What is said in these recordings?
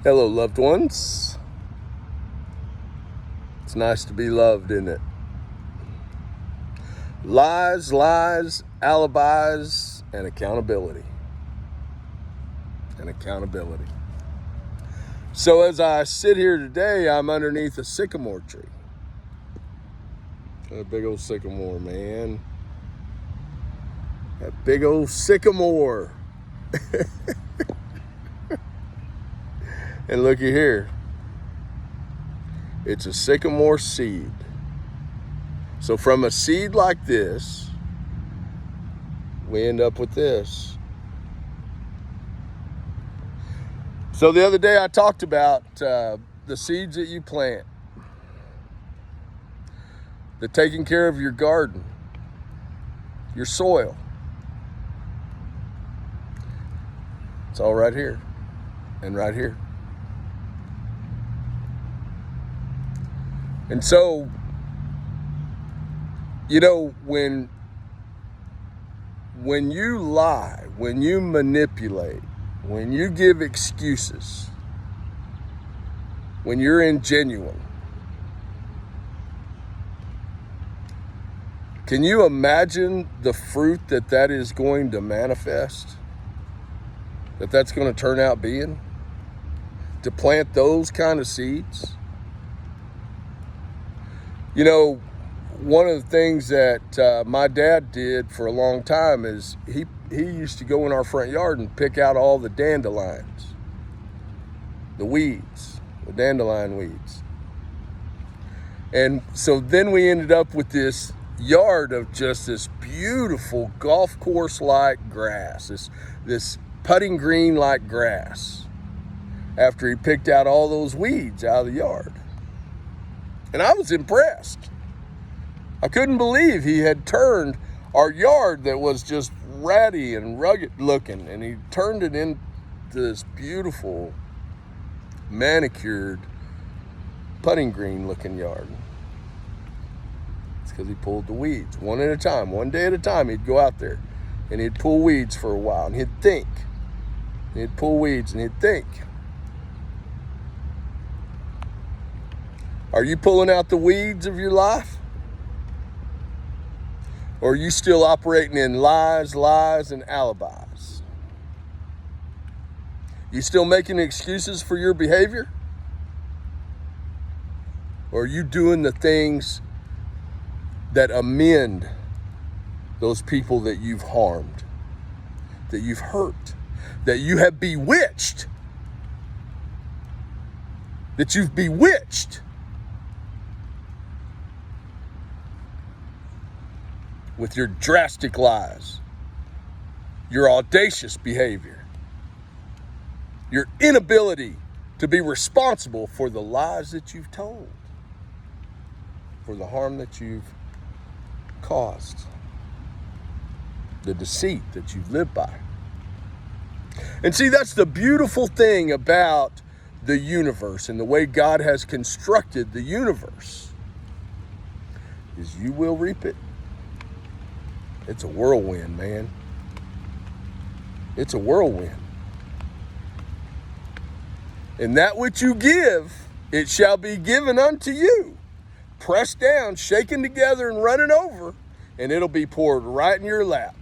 Hello, loved ones. It's nice to be loved, isn't it? Lies, alibis, and accountability. So as I sit here today, I'm underneath a sycamore tree. A big old sycamore, man. That big old sycamore. And looky here. It's a sycamore seed. So from a seed like this, we end up with this. So the other day I talked about the seeds that you plant, the taking care of your garden, your soil. It's all right here and right here. And so, you know, when you lie, when you manipulate, when you give excuses, when you're ingenuine, can you imagine the fruit that is going to manifest? That's going to turn out being? To plant those kind of seeds? You know, one of the things that my dad did for a long time is he used to go in our front yard and pick out all the dandelions, the weeds, the dandelion weeds. And so then we ended up with this yard of just this beautiful golf course-like grass, this putting green-like grass, after he picked out all those weeds out of the yard. And I was impressed. I couldn't believe he had turned our yard that was just ratty and rugged looking, and he turned it into this beautiful, manicured, putting green looking yard. It's because he pulled the weeds one at a time. One day at a time, he'd go out there and he'd pull weeds for a while, and he'd think. He'd pull weeds and he'd think. Are you pulling out the weeds of your life? Or are you still operating in lies, and alibis? You still making excuses for your behavior? Or are you doing the things that amend those people that you've harmed, that you've hurt, that you have bewitched, that you've bewitched? With your drastic lies, your audacious behavior, your inability to be responsible for the lies that you've told, for the harm that you've caused, the deceit that you've lived by. And see, that's the beautiful thing about the universe and the way God has constructed the universe, is you will reap it. It's a whirlwind, man. It's a whirlwind. And that which you give, it shall be given unto you. Pressed down, shaken together, and running over, and it'll be poured right in your lap.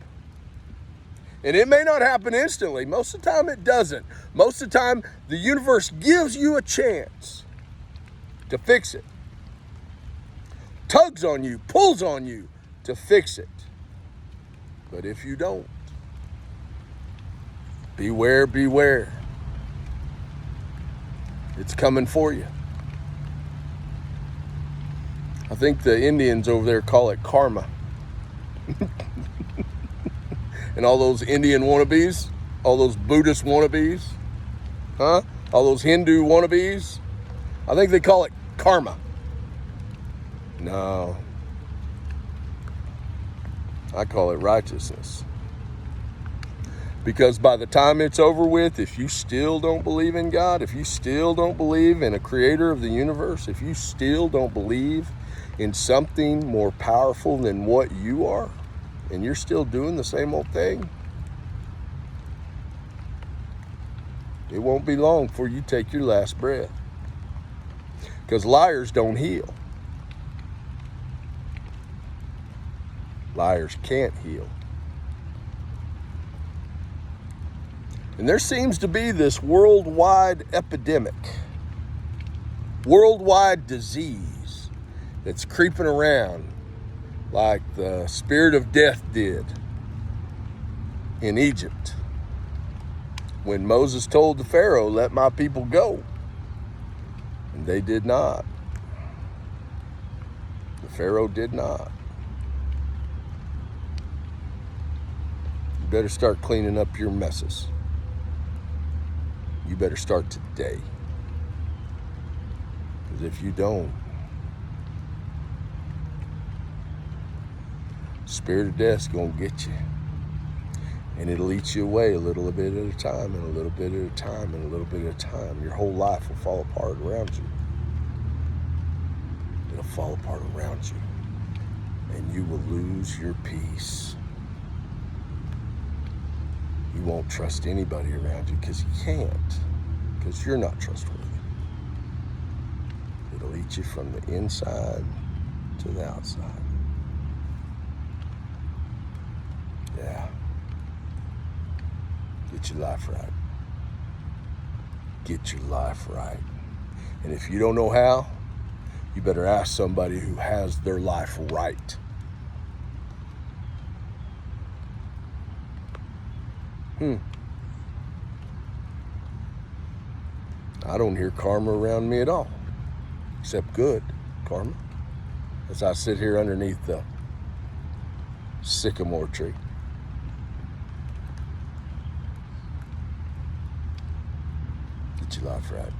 And it may not happen instantly. Most of the time it doesn't. Most of the time the universe gives you a chance to fix it. Tugs on you, pulls on you to fix it. But if you don't, beware. It's coming for you. I think the Indians over there call it karma. And all those Indian wannabes, all those Buddhist wannabes, all those Hindu wannabes, I think they call it karma. No. I call it righteousness. Because by the time it's over with, if you still don't believe in God, if you still don't believe in a creator of the universe, if you still don't believe in something more powerful than what you are, and you're still doing the same old thing, It won't be long before you take your last breath. Because liars don't heal. Liars can't heal. And there seems to be this worldwide epidemic, worldwide disease that's creeping around like the spirit of death did in Egypt when Moses told the Pharaoh, "Let my people go." And they did not. The Pharaoh did not. You better start cleaning up your messes. You better start today. Because if you don't, spirit of death's gonna get you. And it'll eat you away a little bit at a time, and a little bit at a time, and a little bit at a time. Your whole life will fall apart around you. It'll fall apart around you. And you will lose your peace. You won't trust anybody around you because you can't. Because you're not trustworthy. It'll eat you from the inside to the outside. Yeah. Get your life right. Get your life right. And if you don't know how, you better ask somebody who has their life right. I don't hear karma around me at all, except good karma. As I sit here underneath the sycamore tree. Get your life right.